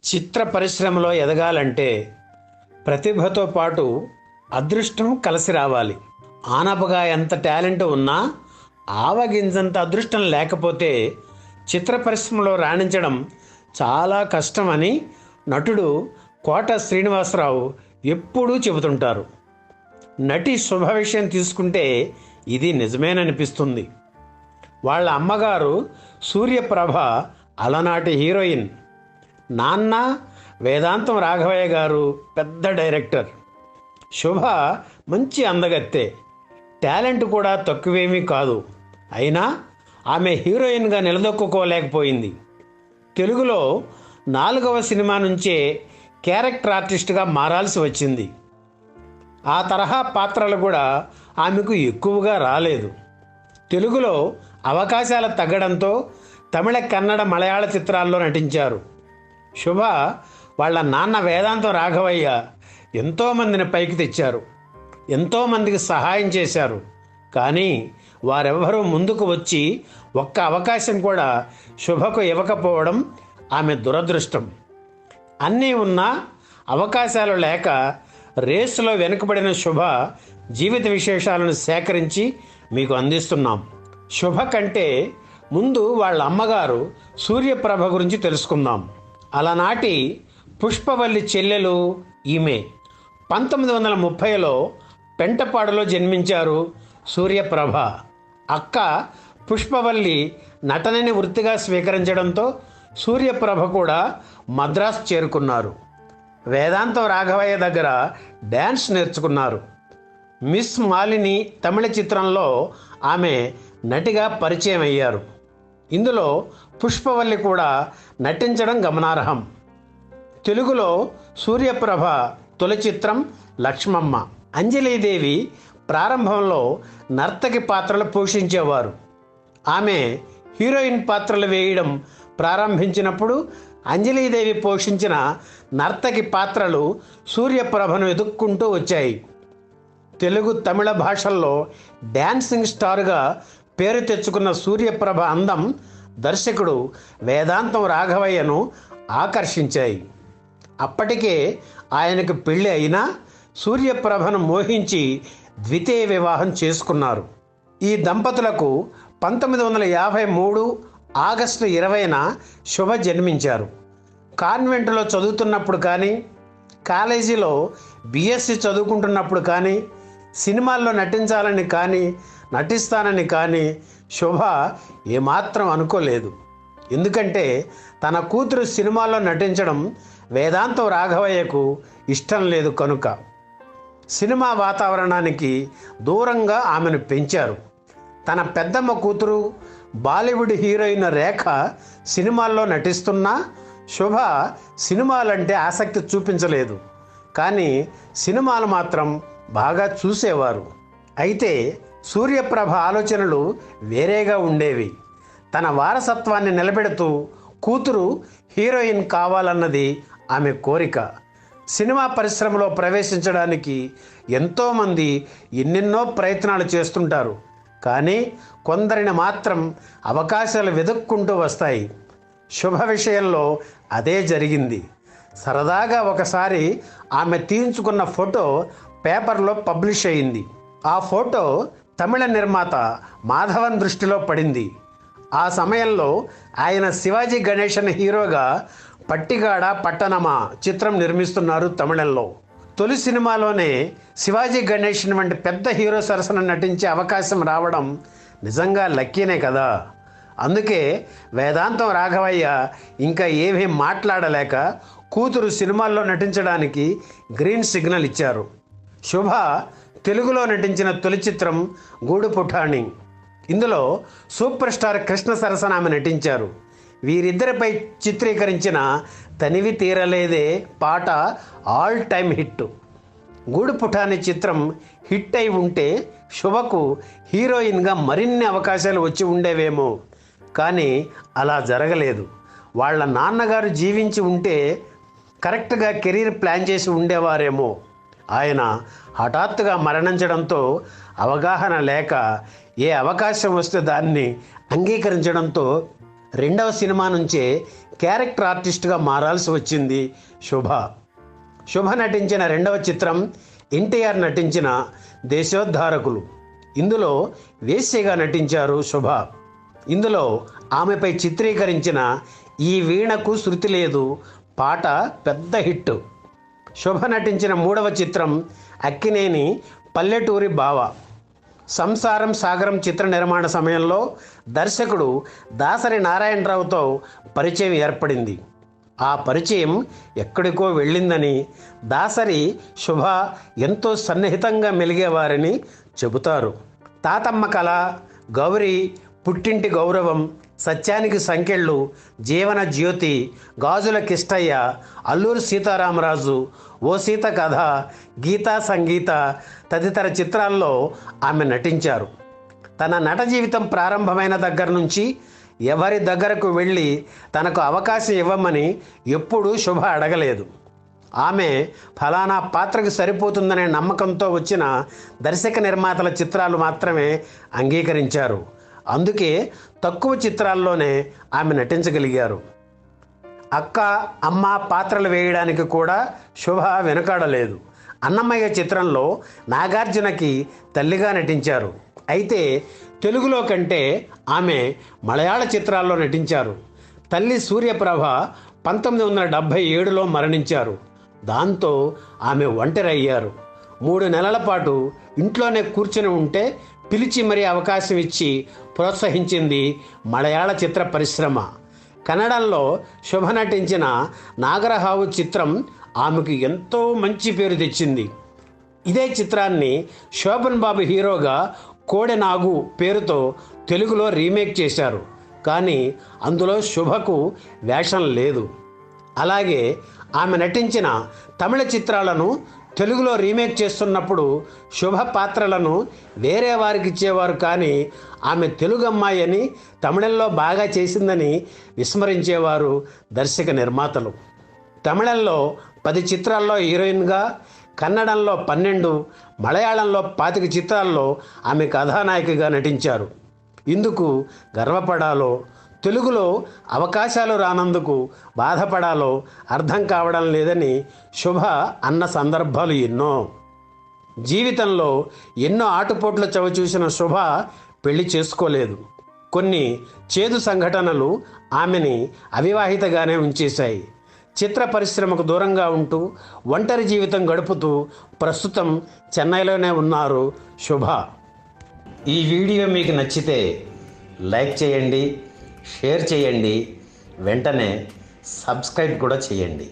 చిత్ర పరిశ్రమలో ఎదగాలంటే ప్రతిభతో పాటు అదృష్టం కలిసి రావాలి. ఆనపగా ఎంత టాలెంట్ ఉన్నా ఆవగింజంత అదృష్టం లేకపోతే చిత్ర పరిశ్రమలో రాణించడం చాలా కష్టమని నటుడు కోట శ్రీనివాసరావు ఎప్పుడూ చెబుతుంటారు. నటి శుభ విషయం తీసుకుంటే ఇది నిజమేననిపిస్తుంది. వాళ్ళ అమ్మగారు సూర్యప్రభ అలనాటి హీరోయిన్. నాన్న వేదాంతం రాఘవయ్య గారు పెద్ద డైరెక్టర్. శుభ మంచి అందగత్తె, టాలెంట్ కూడా తక్కువేమీ కాదు. అయినా ఆమె హీరోయిన్గా నిలదొక్కుకోలేకపోయింది. తెలుగులో 4వ సినిమా నుంచే క్యారెక్టర్ ఆర్టిస్ట్గా మారాల్సి వచ్చింది. ఆ తరహా పాత్రలు కూడా ఆమెకు ఎక్కువగా రాలేదు. తెలుగులో అవకాశాలు తగ్గడంతో తమిళ, కన్నడ, మలయాళ చిత్రాల్లో నటించారు. శుభ వాళ్ళ నాన్న వేదాంతం రాఘవయ్య ఎంతోమందిని పైకి తెచ్చారు, ఎంతోమందికి సహాయం చేశారు. కానీ వారెవ్వరూ ముందుకు వచ్చి ఒక్క అవకాశం కూడా శుభకు ఇవ్వకపోవడం ఆమె దురదృష్టం. అన్నీ ఉన్నా అవకాశాలు లేక రేసులో వెనుకబడిన శుభ జీవిత విశేషాలను సేకరించి మీకు అందిస్తున్నాం. శుభ కంటే ముందు వాళ్ళ అమ్మగారు సూర్యప్రభ గురించి తెలుసుకుందాం. అలనాటి పుష్పవల్లి చెల్లెలు ఈమె. 1930లో పెంటపాడులో జన్మించారు సూర్యప్రభ. అక్క పుష్పవల్లి నటనని వృత్తిగా స్వీకరించడంతో సూర్యప్రభ కూడా మద్రాసు చేరుకున్నారు. వేదాంతం రాఘవయ్య దగ్గర డ్యాన్స్ నేర్చుకున్నారు. మిస్ మాలిని తమిళ చిత్రంలో ఆమె నటిగా పరిచయం అయ్యారు. ఇందులో పుష్పవల్లి కూడా నటించడం గమనార్హం. తెలుగులో సూర్యప్రభ తొలి చిత్రం లక్ష్మమ్మ. అంజలీదేవి ప్రారంభంలో నర్తకి పాత్రలు పోషించేవారు. ఆమె హీరోయిన్ పాత్రలు వేయడం ప్రారంభించినప్పుడు అంజలీదేవి పోషించిన నర్తకి పాత్రలు సూర్యప్రభను ఎదుక్కుంటూ వచ్చాయి. తెలుగు, తమిళ భాషల్లో డ్యాన్సింగ్ స్టార్గా పేరు తెచ్చుకున్న సూర్యప్రభ అందం దర్శకుడు వేదాంతం రాఘవయ్యను ఆకర్షించాయి. అప్పటికే ఆయనకు పెళ్ళి అయినా సూర్యప్రభను మోహించి ద్వితీయ వివాహం చేసుకున్నారు. ఈ దంపతులకు 1953 ఆగస్టు 20న శుభ జన్మించారు. కాన్వెంట్లో చదువుతున్నప్పుడు కానీ, కాలేజీలో బిఎస్సి చదువుకుంటున్నప్పుడు కానీ, సినిమాల్లో నటించాలని కానీ, నటిస్తానని కానీ శుభ ఏమాత్రం అనుకోలేదు. ఎందుకంటే తన కూతురు సినిమాల్లో నటించడం వేదాంతం రాఘవయ్యకు ఇష్టం లేదు కనుక. సినిమా వాతావరణానికి దూరంగా ఆమెను పెంచారు. తన పెద్దమ్మ కూతురు బాలీవుడ్ హీరోయిన్ రేఖ సినిమాల్లో నటిస్తున్నా శుభ సినిమాలంటే ఆసక్తి చూపించలేదు. కానీ సినిమాలు మాత్రం బాగా చూసేవారు. అయితే సూర్యప్రభ ఆలోచనలు వేరేగా ఉండేవి. తన వారసత్వాన్ని నిలబెడుతూ కూతురు హీరోయిన్ కావాలన్నది ఆమె కోరిక. సినిమా పరిశ్రమలో ప్రవేశించడానికి ఎంతోమంది ఎన్నెన్నో ప్రయత్నాలు చేస్తుంటారు. కానీ కొందరిని మాత్రం అవకాశాలు వెతుక్కుంటూ వస్తాయి. శుభ విషయంలో అదే జరిగింది. సరదాగా ఒకసారి ఆమె తీయించుకున్న ఫోటో పేపర్లో పబ్లిష్ అయింది. ఆ ఫోటో తమిళ నిర్మాత మాధవన్ దృష్టిలో పడింది. ఆ సమయంలో ఆయన శివాజీ గణేశన్ హీరోగా పట్టిగాడ పట్టణమా చిత్రం నిర్మిస్తున్నారు తమిళంలో. తొలి సినిమాలోనే శివాజీ గణేశన్ వంటి పెద్ద హీరో సరసన నటించే అవకాశం రావడం నిజంగా లక్కీనే కదా. అందుకే వేదాంతం రాఘవయ్య ఇంకా ఏమీ మాట్లాడలేక కూతురు సినిమాల్లో నటించడానికి గ్రీన్ సిగ్నల్ ఇచ్చారు. శుభ తెలుగులో నటించిన తొలి చిత్రం గూడు పుఠాణి. ఇందులో సూపర్ స్టార్ కృష్ణ సరసన ఆమె నటించారు. వీరిద్దరిపై చిత్రీకరించిన తనివి తీరలేదే పాట ఆల్ టైమ్ హిట్. గూడు పుఠాణి చిత్రం హిట్ అయి ఉంటే శుభకు హీరోయిన్గా మరిన్ని అవకాశాలు వచ్చి ఉండేవేమో. కానీ అలా జరగలేదు. వాళ్ళ నాన్నగారు జీవించి ఉంటే కరెక్ట్గా కెరీర్ ప్లాన్ చేసి ఉండేవారేమో. ఆయన హఠాత్తుగా మరణించడంతో అవగాహన లేక ఏ అవకాశం వస్తే దాన్ని అంగీకరించడంతో రెండవ సినిమా నుంచే క్యారెక్టర్ ఆర్టిస్ట్గా మారాల్సి వచ్చింది శుభ. శుభ నటించిన రెండవ చిత్రం ఎన్టీఆర్ నటించిన దేశోద్ధారకులు. ఇందులో వేశ్యగా నటించారు శుభ. ఇందులో ఆమెపై చిత్రీకరించిన ఈ వీణకు శృతి లేదు పాట పెద్ద హిట్. శుభ నటించిన మూడవ చిత్రం అక్కినేని పల్లెటూరి బావ. సంసారం సాగరం చిత్ర నిర్మాణ సమయంలో దర్శకుడు దాసరి నారాయణరావుతో పరిచయం ఏర్పడింది. ఆ పరిచయం ఎక్కడికో వెళ్ళిందని, దాసరి శుభ ఎంతో సన్నిహితంగా మెలిగేవారని చెబుతారు. తాతమ్మ కళ, గౌరీ, పుట్టింటి గౌరవం, సత్యానికి సంకెళ్ళు, జీవన జ్యోతి, గాజుల కిష్టయ్య, అల్లూరి సీతారామరాజు, ఓ సీత కథ, గీతా సంగీత తదితర చిత్రాల్లో ఆమె నటించారు. తన నట జీవితం ప్రారంభమైన దగ్గర నుంచి ఎవరి దగ్గరకు వెళ్ళి తనకు అవకాశం ఇవ్వమని ఎప్పుడూ శుభ అడగలేదు. ఆమె ఫలానా పాత్రకు సరిపోతుందనే నమ్మకంతో వచ్చిన దర్శక నిర్మాతల చిత్రాలు మాత్రమే అంగీకరించారు. అందుకే తక్కువ చిత్రాల్లోనే ఆమె నటించగలిగారు. అక్క, అమ్మ పాత్రలు వేయడానికి కూడా శుభ వెనుకాడలేదు. అన్నమయ్య చిత్రంలో నాగార్జునకి తల్లిగా నటించారు. అయితే తెలుగులో కంటే ఆమె మలయాళ చిత్రాల్లో నటించారు. తల్లి సూర్యప్రభ 1977లో మరణించారు. దాంతో ఆమె ఒంటరి అయ్యారు. 3 నెలల పాటు ఇంట్లోనే కూర్చొని ఉంటే పిలిచి మరీ అవకాశం ఇచ్చి ప్రోత్సహించింది మలయాళ చిత్ర పరిశ్రమ. కన్నడంలో శుభ నటించిన నాగరహావు చిత్రం ఆమెకు ఎంతో మంచి పేరు తెచ్చింది. ఇదే చిత్రాన్ని శోభన్ బాబు హీరోగా కోడెనాగు పేరుతో తెలుగులో రీమేక్ చేశారు. కానీ అందులో శుభకు వేషం లేదు. అలాగే ఆమె నటించిన తమిళ చిత్రాలను తెలుగులో రీమేక్ చేస్తున్నప్పుడు శుభ పాత్రలను వేరే వారికి ఇచ్చేవారు. కానీ ఆమె తెలుగు అమ్మాయి అని, తమిళంలో బాగా చేసిందని విస్మరించేవారు దర్శక నిర్మాతలు. తమిళంలో 10 చిత్రాల్లో హీరోయిన్గా, కన్నడంలో 12, మలయాళంలో 25 చిత్రాల్లో ఆమె కథానాయికగా నటించారు. ఇందుకు గర్వపడాలో, తెలుగులో అవకాశాలు రానందుకు బాధపడాలో అర్థం కావడం లేదని శుభ అన్న సందర్భాలు ఎన్నో. జీవితంలో ఎన్నో ఆటుపోట్లు చవిచూసిన శుభ పెళ్లి చేసుకోలేదు. కొన్ని చేదు సంఘటనలు ఆమెని అవివాహితగానే ఉంచేశాయి. చిత్ర పరిశ్రమకు దూరంగా ఉంటూ ఒంటరి జీవితం గడుపుతూ ప్రస్తుతం చెన్నైలోనే ఉన్నారు శుభ. ఈ వీడియో మీకు నచ్చితే లైక్ చేయండి, షేర్ చేయండి, వెంటనే సబ్స్క్రైబ్ కూడా చేయండి.